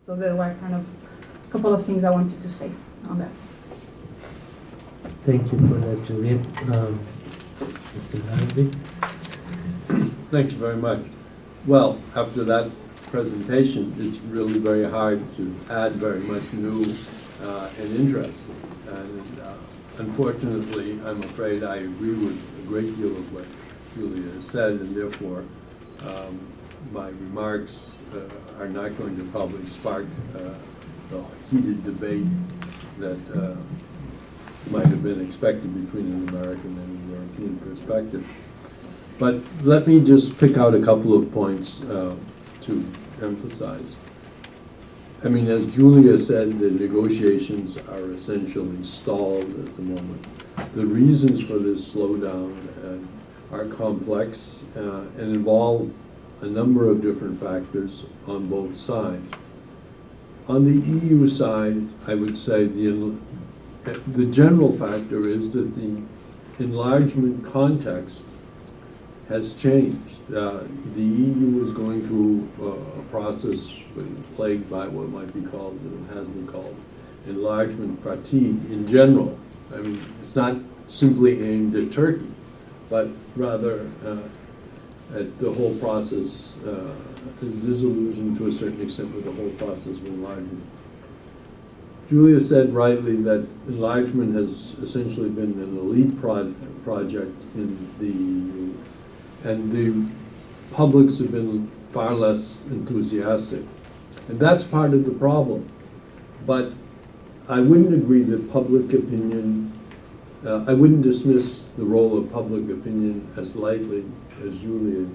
So there were kind of a couple of things I wanted to say on that. Thank you for that, Juliette. Mr. Larrabee? Thank you very much. Well, after that presentation, it's really very hard to add very much new and interesting. And unfortunately, I'm afraid I agree with a great deal of what Julia has said, and therefore my remarks are not going to probably spark the heated debate that might have been expected between an American and a European perspective. But let me just pick out a couple of points to emphasize. I mean, as Julia said, the negotiations are essentially stalled at the moment. The reasons for this slowdown are complex and involve a number of different factors on both sides. On the EU side, I would say the general factor is that the enlargement context has changed. The EU is going through a process plagued by what might be called, and has been called, enlargement fatigue in general. I mean, it's not simply aimed at Turkey, but rather at the whole process, disillusioned to a certain extent with the whole process of enlargement. Julia said rightly that enlargement has essentially been an elite project in the EU, and the publics have been far less enthusiastic. And that's part of the problem. But I wouldn't agree that public opinion, I wouldn't dismiss the role of public opinion as lightly as Julia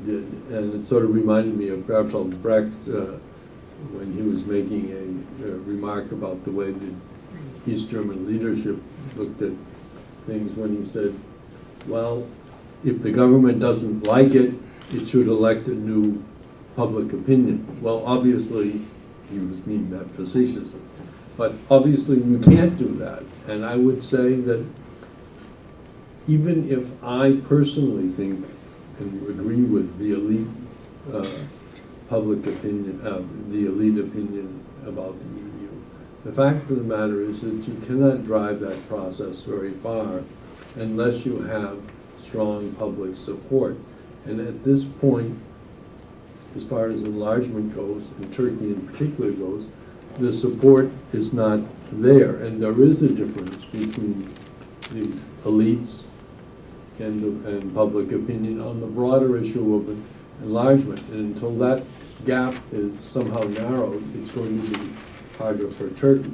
did. And it sort of reminded me of Bertolt Brecht when he was making a remark about the way the East German leadership looked at things when he said, well, if the government doesn't like it, it should elect a new public opinion. Well, obviously, he was meaning that facetiously. But obviously, you can't do that. And I would say that even if I personally think and agree with the elite public opinion, the elite opinion about the EU, the fact of the matter is that you cannot drive that process very far unless you have strong public support. And at this point, as far as enlargement goes, and Turkey in particular goes, the support is not there. And there is a difference between the elites and public opinion on the broader issue of enlargement. And until that gap is somehow narrowed, it's going to be harder for Turkey.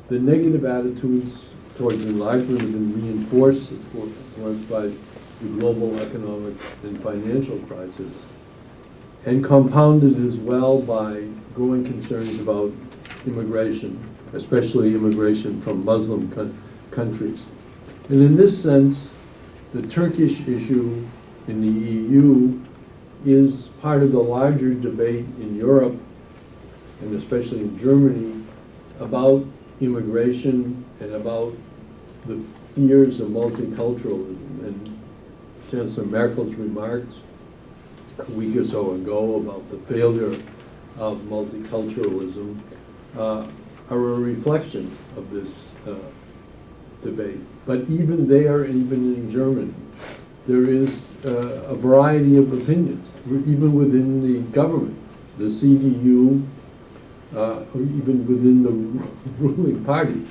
The negative attitudes towards enlargement have been reinforced, of course, by the global economic and financial crisis, and compounded as well by growing concerns about immigration, especially immigration from Muslim countries. And in this sense, the Turkish issue in the EU is part of the larger debate in Europe, and especially in Germany, about immigration and about the fears of multiculturalism. And Chancellor Merkel's remarks a week or so ago about the failure of multiculturalism are a reflection of this debate. But even there, even in Germany, there is a variety of opinions, even within the government. The CDU, or even within the ruling party,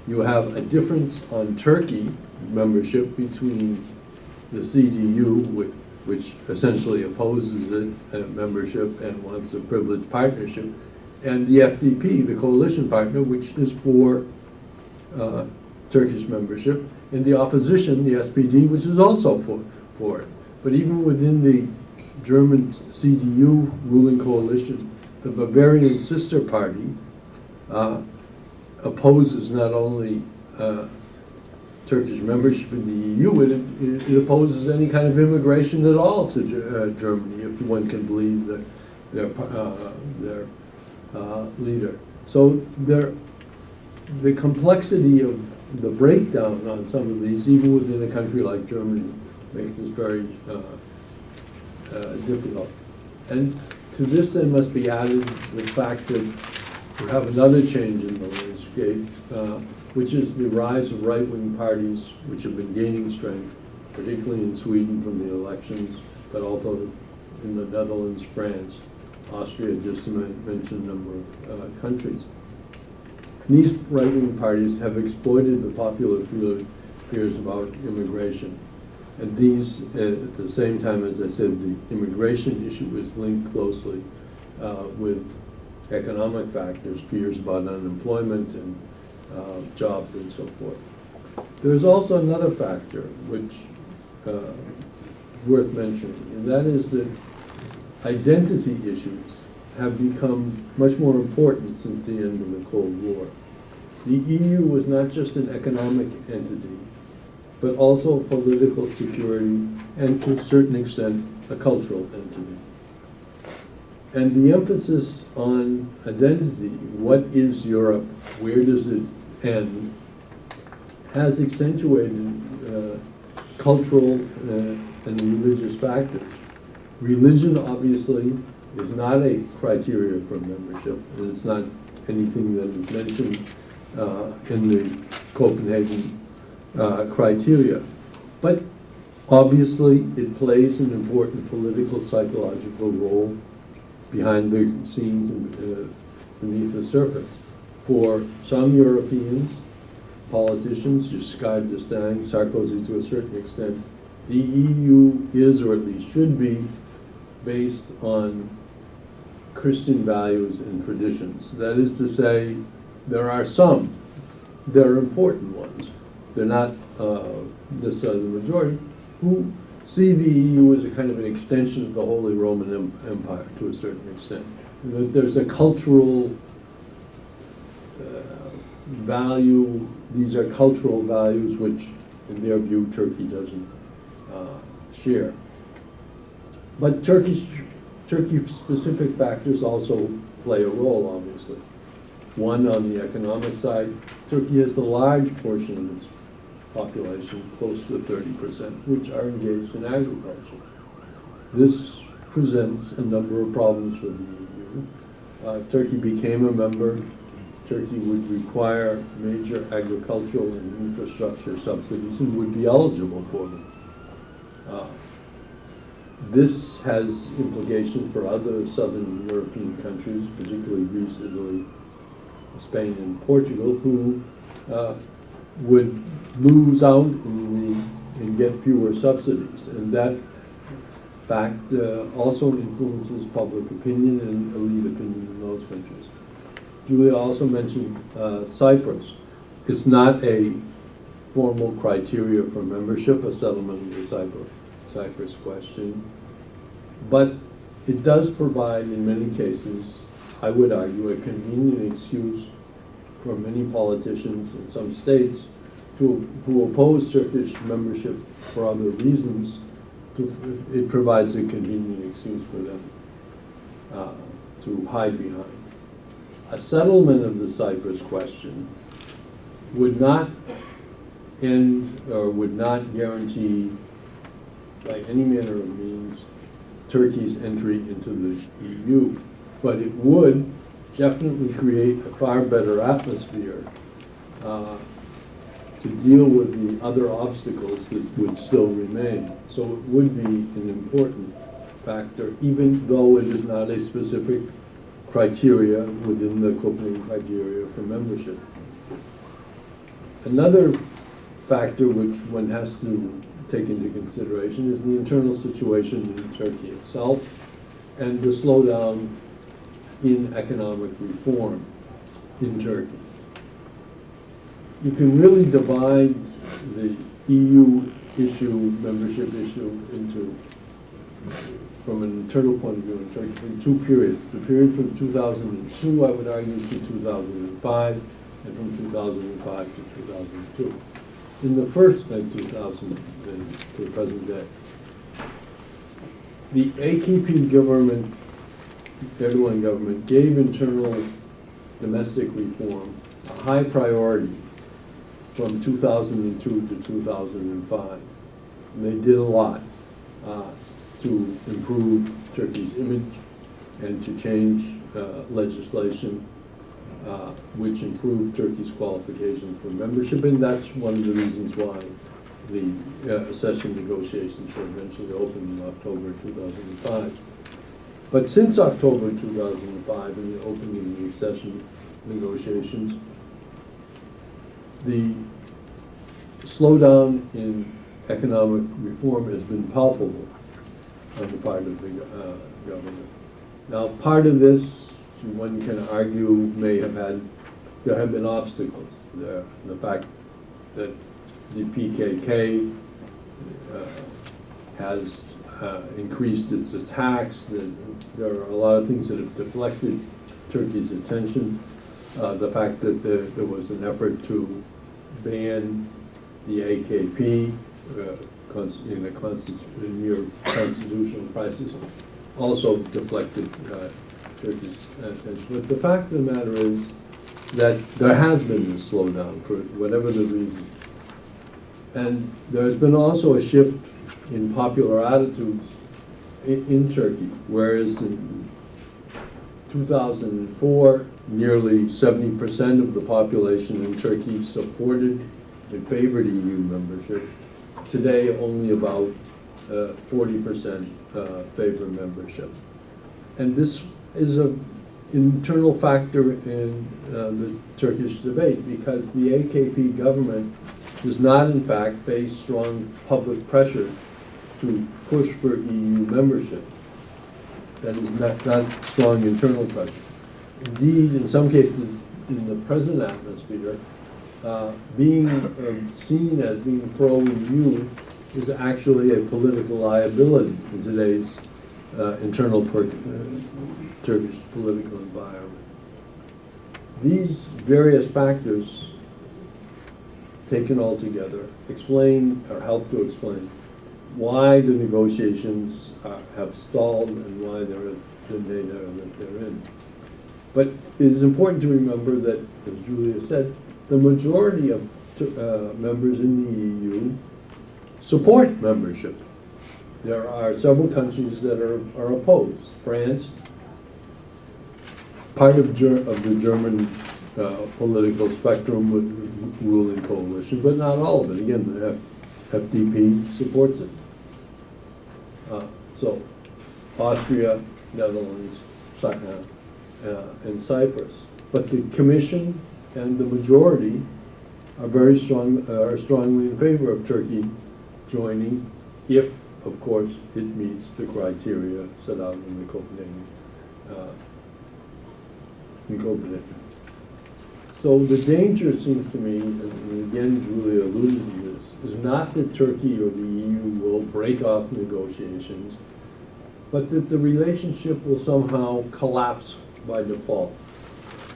you have a difference on Turkey membership between the CDU, which essentially opposes it, membership and wants a privileged partnership, and the FDP, the coalition partner, which is for Turkish membership, and the opposition, the SPD, which is also for it. But even within the German CDU ruling coalition, the Bavarian sister party opposes not only Turkish membership in the EU, it opposes any kind of immigration at all to Germany, if one can believe their leader. So the complexity of the breakdown on some of these, even within a country like Germany, makes this very difficult. And To this then must be added the fact that we have another change in the landscape, which is the rise of right-wing parties which have been gaining strength, particularly in Sweden from the elections, but also in the Netherlands, France, Austria, just to mention a number of countries. These right-wing parties have exploited the popular fears about immigration. And these, at the same time, as I said, the immigration issue is linked closely with economic factors, fears about unemployment and jobs and so forth. There's also another factor which worth mentioning, and that is that identity issues have become much more important since the end of the Cold War. The EU was not just an economic entity, but also a political security and, to a certain extent, a cultural entity. And the emphasis on identity, what is Europe, where does it end, has accentuated cultural and religious factors. Religion, obviously, is not a criteria for membership, and it's not anything that is mentioned in the Copenhagen criteria. But obviously, it plays an important political, psychological role behind the scenes and beneath the surface. For some Europeans, politicians, Giscard d'Estaing, Sarkozy to a certain extent, the EU is, or at least should be, based on Christian values and traditions. That is to say, there are some, they're important ones, they're not necessarily the majority, who see the EU as a kind of an extension of the Holy Roman Empire to a certain extent. That there's a cultural value, these are cultural values which, in their view, Turkey doesn't share. But Turkey-specific factors also play a role, obviously. One, on the economic side, Turkey has a large portion of its population, close to 30%, which are engaged in agriculture. This presents a number of problems for the EU. If Turkey became a member, Turkey would require major agricultural and infrastructure subsidies and would be eligible for them. This has implications for other southern European countries, particularly Greece, Italy, Spain, and Portugal, who would lose out and get fewer subsidies. And that fact also influences public opinion and elite opinion in those countries. Julia also mentioned Cyprus. It's not a formal criteria for membership, a settlement of the Cyprus question, but it does provide, in many cases, I would argue, a convenient excuse for many politicians in some states who oppose Turkish membership for other reasons. It provides a convenient excuse for them to hide behind. A settlement of the Cyprus question would not end or would not guarantee by any manner of means Turkey's entry into the EU, but it would definitely create a far better atmosphere to deal with the other obstacles that would still remain. So it would be an important factor, even though it is not a specific criteria within the Copenhagen criteria for membership. Another factor which one has to take into consideration is the internal situation in Turkey itself and the slowdown in economic reform in Turkey. You can really divide the EU issue, membership issue, into, from an internal point of view in Turkey, in two periods. The period from 2002, I would argue, to 2005, and from 2005 to 2002. In the first 2000, and to the present day, the AKP government, Erdogan government, gave internal domestic reform a high priority from 2002 to 2005. And they did a lot to improve Turkey's image, and to change legislation which improved Turkey's qualifications for membership, and that's one of the reasons why the accession negotiations were eventually opened in October 2005. But since October 2005 and the opening of the accession negotiations, the slowdown in economic reform has been palpable on the part of the government. Now, part of this, one can argue, there have been obstacles. The fact that the PKK has increased its attacks, that there are a lot of things that have deflected Turkey's attention. The fact that there was an effort to ban the AKP in a near constitutional crisis also deflected Turkey's attention. But the fact of the matter is that there has been this slowdown for whatever the reasons. And there's been also a shift in popular attitudes in Turkey, whereas in 2004, nearly 70% of the population in Turkey supported and favored EU membership. Today, only about 40% favor membership. And this is an internal factor in the Turkish debate, because the AKP government does not, in fact, face strong public pressure to push for EU membership. That is not strong internal pressure. Indeed, in some cases, in the present atmosphere, being seen as being pro-EU is actually a political liability in today's internal Turkish political environment. These various factors, taken all together, explain or help to explain why the negotiations have stalled and why they're the manner that they're in. But it is important to remember that, as Julia said, the majority of members in the EU support membership. There are several countries that are opposed. France, part of the German political spectrum with ruling coalition, but not all of it. Again, the FDP supports it. So, Austria, Netherlands, and Cyprus. But the Commission and the majority are strongly in favor of Turkey joining, if, of course, it meets the criteria set out in the Copenhagen. So the danger, seems to me, and again Julia alluded to this, is not that Turkey or the EU will break off negotiations, but that the relationship will somehow collapse by default,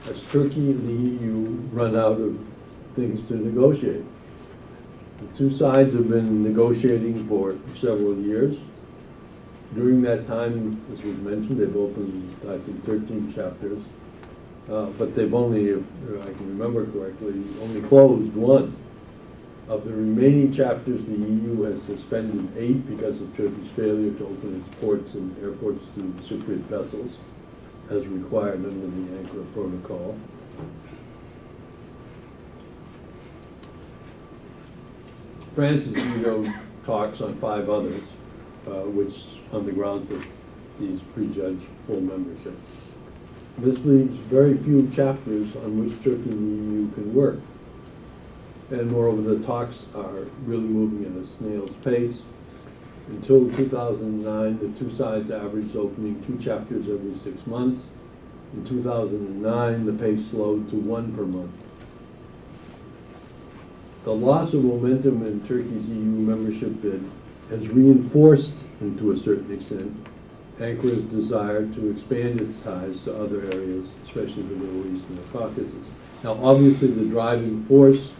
as Turkey and the EU run out of things to negotiate. The two sides have been negotiating for several years. During that time, as was mentioned, they've opened, I think, 13 chapters. But they've only, if I can remember correctly, only closed one. Of the remaining chapters, the EU has suspended 8 because of Turkey's failure to open its ports and airports to Cypriot vessels, as required under the Ankara Protocol. France has vetoed talks on 5 others, which on the grounds that these prejudge full membership. This leaves very few chapters on which Turkey and the EU can work. And moreover, the talks are really moving at a snail's pace. Until 2009, the two sides averaged opening 2 chapters every 6 months. In 2009, the pace slowed to 1 per month. The loss of momentum in Turkey's EU membership bid has reinforced, and to a certain extent, Ankara's desire to expand its ties to other areas, especially the Middle East and the Caucasus. Now, obviously, the driving force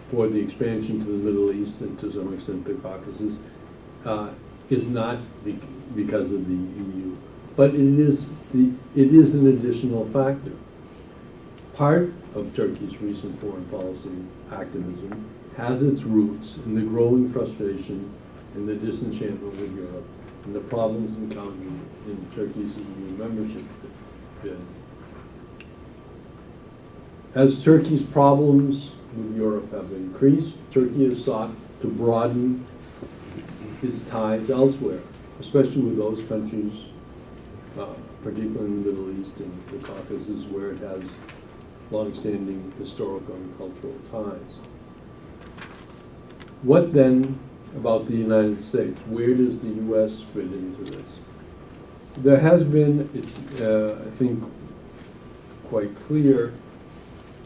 for the expansion to the Middle East and to some extent the Caucasus is not because of the EU, but it is an additional factor. Part of Turkey's recent foreign policy activism has its roots in the growing frustration and the disenchantment with Europe and the problems encountered in Turkey's EU membership bid. As Turkey's problems with Europe have increased, Turkey has sought to broaden its ties elsewhere, especially with those countries, particularly in the Middle East and the Caucasus, where it has long-standing historical and cultural ties. What then about the United States? Where does the U.S. fit into this? There has been, it's I think quite clear,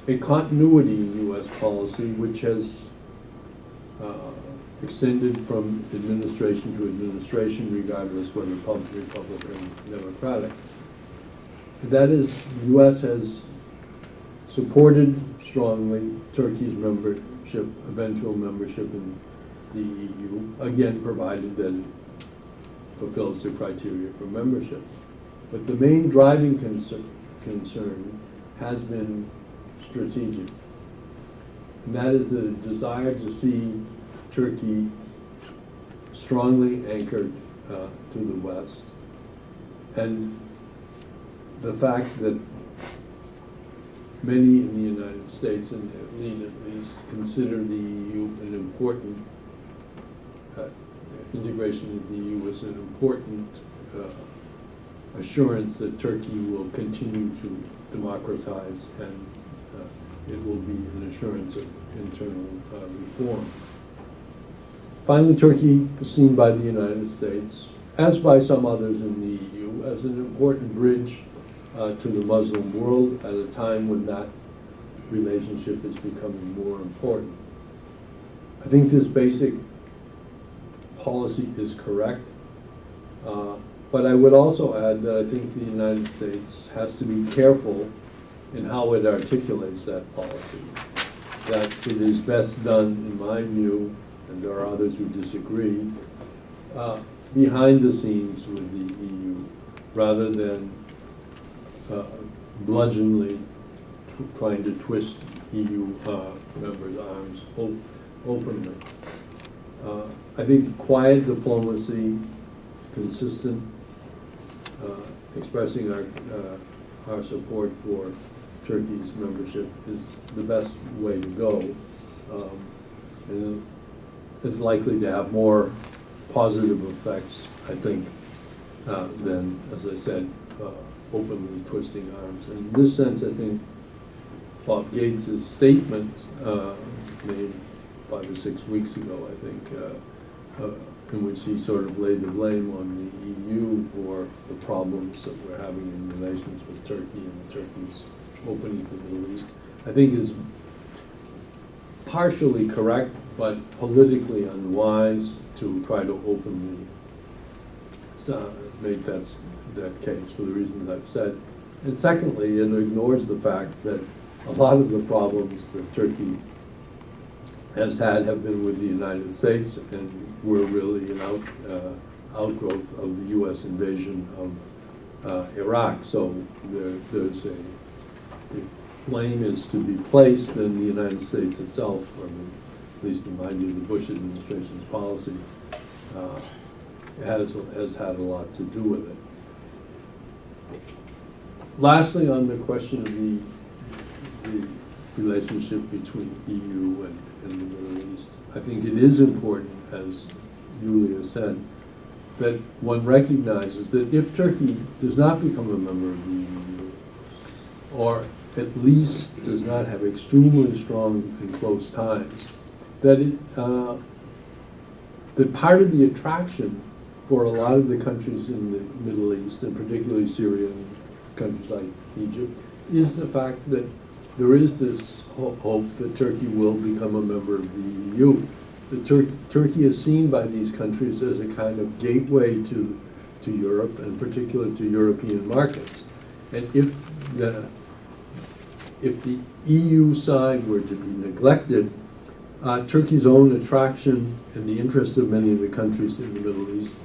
a continuity in U.S. policy which has extended from administration to administration, regardless whether Republican or Democratic. That is, the U.S. has supported strongly Turkey's membership, eventual membership in the EU, again, provided that it fulfills the criteria for membership. But the main driving concern has been strategic, and that is the desire to see Turkey strongly anchored to the West, and the fact that many in the United States, and the elite at least, consider the EU an important integration of the EU as an important assurance that Turkey will continue to democratize, and it will be an assurance of internal reform. Finally, Turkey is seen by the United States, as by some others in the EU, as an important bridge to the Muslim world at a time when that relationship is becoming more important. I think this basic policy is correct, but I would also add that I think the United States has to be careful in how it articulates that policy, that it is best done, in my view, and there are others who disagree, behind the scenes with the EU, rather than bludgeoningly trying to twist EU members' arms openly. I think quiet diplomacy, consistent, expressing our support for Turkey's membership is the best way to go, and is likely to have more positive effects, I think, than, as I said, openly twisting arms. And in this sense, I think Bob Gates' statement made 5 or 6 weeks ago, I think, in which he sort of laid the blame on the EU for the problems that we're having in relations with Turkey and Turkey's opening to the Middle East, I think is partially correct, but politically unwise to try to openly make that case for the reasons I've said. And secondly, it ignores the fact that a lot of the problems that Turkey has had have been with the United States, and were really an outgrowth of the U.S. invasion of Iraq. So there's a, if blame is to be placed, then the United States itself, or at least in my view, the Bush administration's policy, has had a lot to do with it. Lastly, on the question of the relationship between EU and the Middle East, I think it is important, as Julia said, that one recognizes that if Turkey does not become a member of the EU, or at least does not have extremely strong and close ties, that that part of the attraction for a lot of the countries in the Middle East, and particularly Syria and countries like Egypt, is the fact that there is this hope that Turkey will become a member of the EU. Turkey is seen by these countries as a kind of gateway to Europe, and particularly to European markets. And if the EU side were to be neglected, Turkey's own attraction and the interest of many of the countries in the Middle East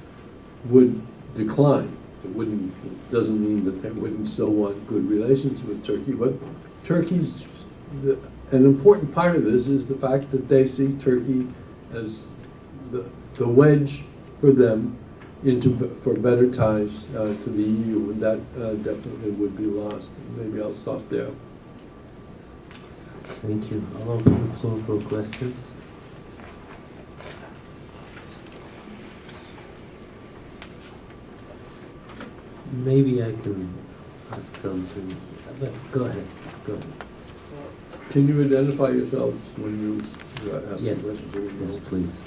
would decline. It doesn't mean that they wouldn't still want good relations with Turkey, but Turkey's, an important part of this is the fact that they see Turkey as the wedge for them for better ties to the EU, and that definitely would be lost. Maybe I'll stop there. Thank you. I'll open the floor for questions. Maybe I can ask something, but go ahead. Go ahead. Can you identify yourselves when you ask the Yes. question? Yes, please.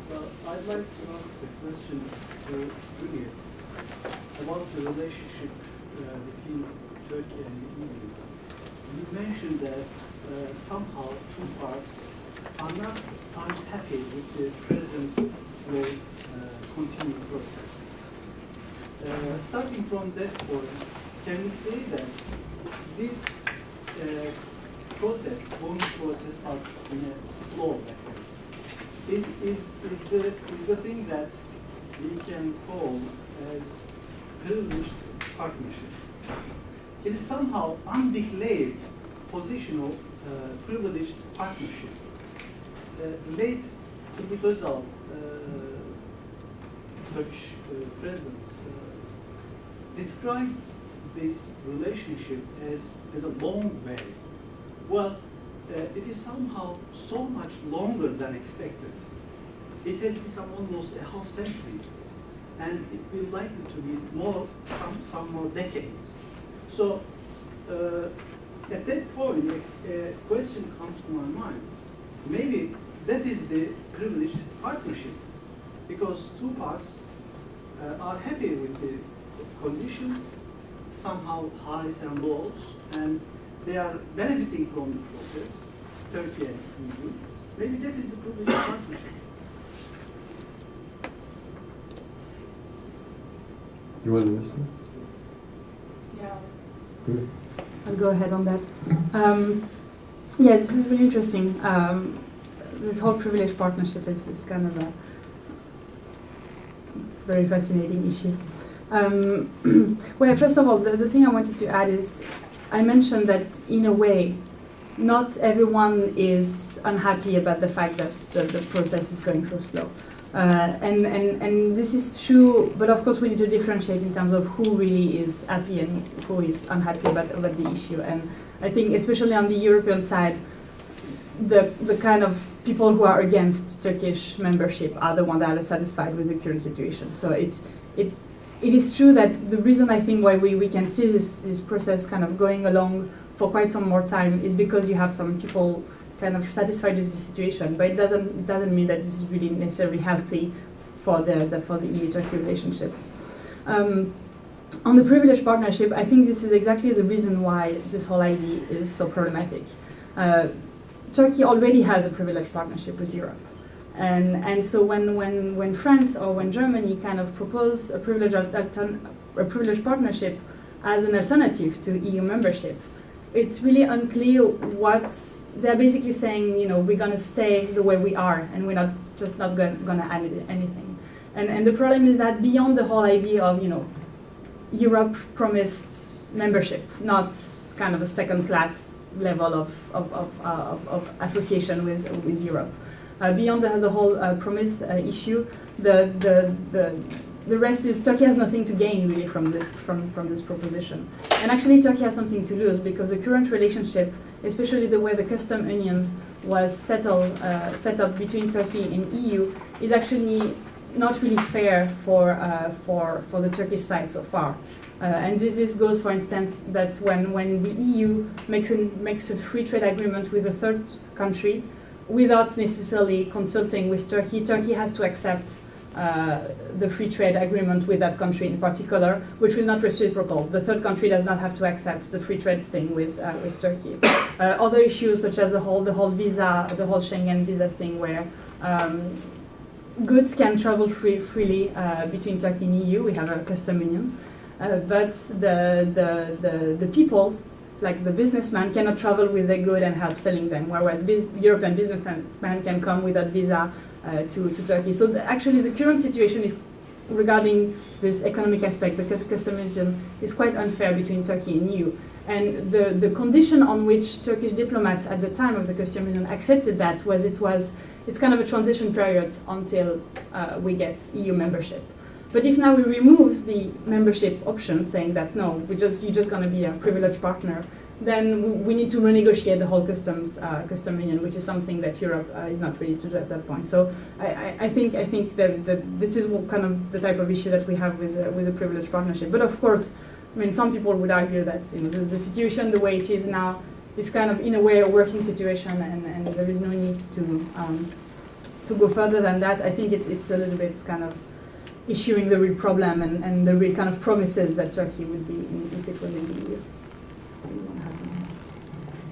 Well, I'd like to ask a question to Juliette about the relationship between Turkey and the EU. You mentioned that somehow two parts are not unhappy with the present slow continuing process. Starting from that point, can we say that this going process, but in a slow method, is the thing that we can call as privileged partnership? It is somehow undeclared positional privileged partnership. Late Turkish Turkish president described this relationship as a long way. Well, it is somehow so much longer than expected. It has become almost a half century, and it will likely to be some more decades. So, at that point, a question comes to my mind. Maybe that is the privileged partnership, because two parts are happy with the conditions, somehow highs and lows, and they are benefiting from the process, Turkey and EU. Maybe that is the privileged partnership. You want to listen? Yeah. Good. I'll go ahead on that. Yes, this is really interesting. This whole privileged partnership is kind of a very fascinating issue. Well, first of all, the thing I wanted to add is I mentioned that in a way, not everyone is unhappy about the fact that the process is going so slow. And this is true, but of course we need to differentiate in terms of who really is happy and who is unhappy about the issue. And I think especially on the European side, the kind of people who are against Turkish membership are the ones that are satisfied with the current situation. So it is true that the reason I think why we can see this process kind of going along for quite some more time is because you have some people kind of satisfied with the situation, but it doesn't mean that this is really necessarily healthy for the EU-Turkey relationship. On the privileged partnership, I think this is exactly the reason why this whole idea is so problematic. Turkey already has a privileged partnership with Europe. And so when France or when Germany kind of propose a privileged partnership as an alternative to EU membership, it's really unclear what they're basically saying. You know, we're going to stay the way we are, and we're not going to add anything. And the problem is that beyond the whole idea of Europe promised membership, not kind of a second-class level of association with Europe. Beyond the whole promise issue, the rest is Turkey has nothing to gain really from this proposition, and actually Turkey has something to lose, because the current relationship, especially the way the custom union was set up between Turkey and EU, is actually not really fair for the Turkish side so far. And this goes, for instance, that when the EU makes a free trade agreement with a third country, without necessarily consulting with Turkey, Turkey has to accept the free trade agreement with that country in particular, which is not reciprocal. The third country does not have to accept the free trade thing with Turkey. Other issues such as the whole visa, the whole Schengen visa thing, where goods can travel freely between Turkey and EU. We have a custom union, but the people, like the businessman, cannot travel with their good and help selling them, whereas European businessmen can come without visa to Turkey. So actually the current situation is regarding this economic aspect, the custom union is quite unfair between Turkey and EU. And the condition on which Turkish diplomats at the time of the custom union accepted that was it's kind of a transition period until we get EU membership. But if now we remove the membership option, saying that no, you're just going to be a privileged partner, then we need to renegotiate the whole custom union, which is something that Europe is not ready to do at that point. So I think that this is kind of the type of issue that we have with a privileged partnership. But of course, I mean, some people would argue that the situation the way it is now is kind of in a way a working situation, and there is no need to go further than that. I think it's a little bit kind of issuing the real problem and the real kind of promises that Turkey would be if it were in the EU.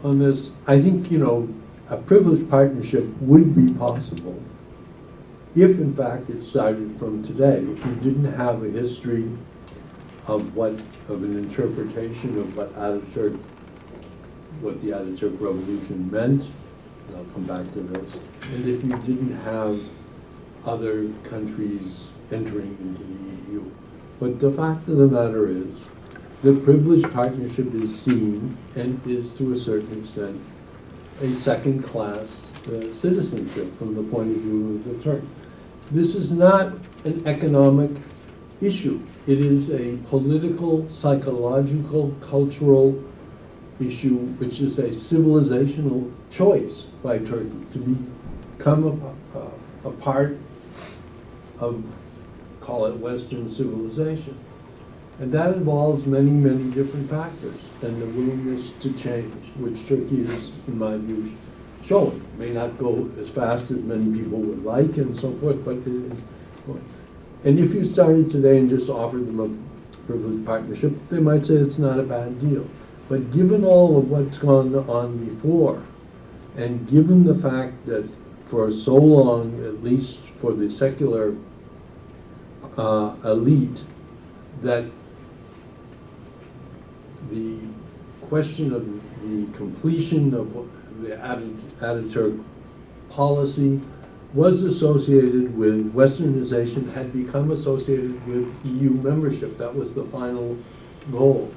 On this, I think, a privileged partnership would be possible if, in fact, it started from today. If you didn't have a history of an interpretation of what the Ataturk Revolution meant, and I'll come back to this, and if you didn't have other countries entering into the EU. But the fact of the matter is, the privileged partnership is seen and is, to a certain extent, a second-class citizenship from the point of view of the Turk. This is not an economic issue. It is a political, psychological, cultural issue, which is a civilizational choice by Turkey to become a part of, call it, Western civilization. And that involves many, many different factors, and the willingness to change, which Turkey is, in my view, showing. It may not go as fast as many people would like and so forth, but it is going. And if you started today and just offered them a privileged partnership, they might say it's not a bad deal. But given all of what's gone on before, and given the fact that for so long, at least for the secular elite, that the question of the completion of the Ataturk policy was associated with Westernization, had become associated with EU membership. That was the final goal.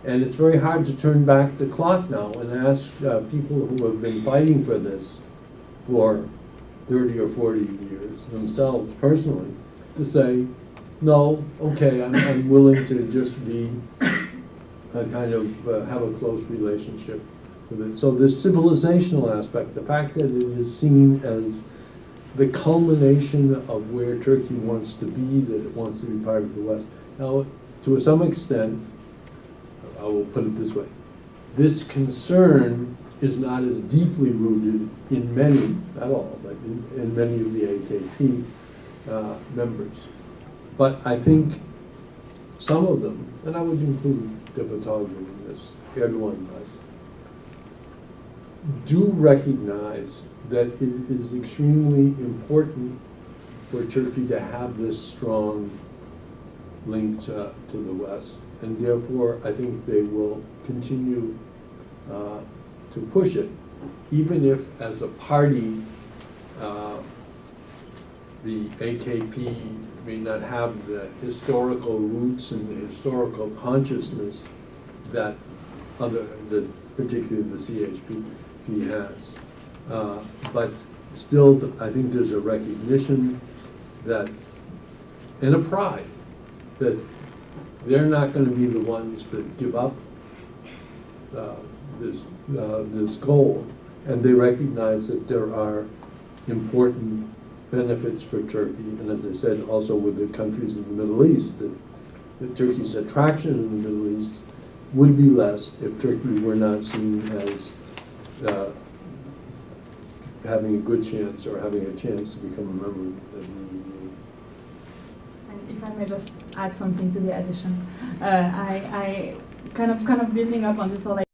And it's very hard to turn back the clock now and ask people who have been fighting for this for 30 or 40 years themselves personally to say, no, okay, I'm willing to just be kind of have a close relationship with it. So this civilizational aspect, the fact that it is seen as the culmination of where Turkey wants to be, that it wants to be part of the West. Now, to some extent, I will put it this way, this concern is not as deeply rooted in many, not all, but in many of the AKP members. But I think some of them, and I would include Davutoglu in this, everyone does, do recognize that it is extremely important for Turkey to have this strong link to the West. And therefore, I think they will continue to push it, even if, as a party, the AKP may not have the historical roots and the historical consciousness that particularly the CHP has. But still, I think there's a recognition that, and a pride, that they're not going to be the ones that give up this goal, and they recognize that there are important benefits for Turkey, and as I said, also with the countries in the Middle East, that Turkey's attraction in the Middle East would be less if Turkey were not seen as having a good chance or having a chance to become a member of the EU. And if I may just add something to the addition, I kind of building up on this whole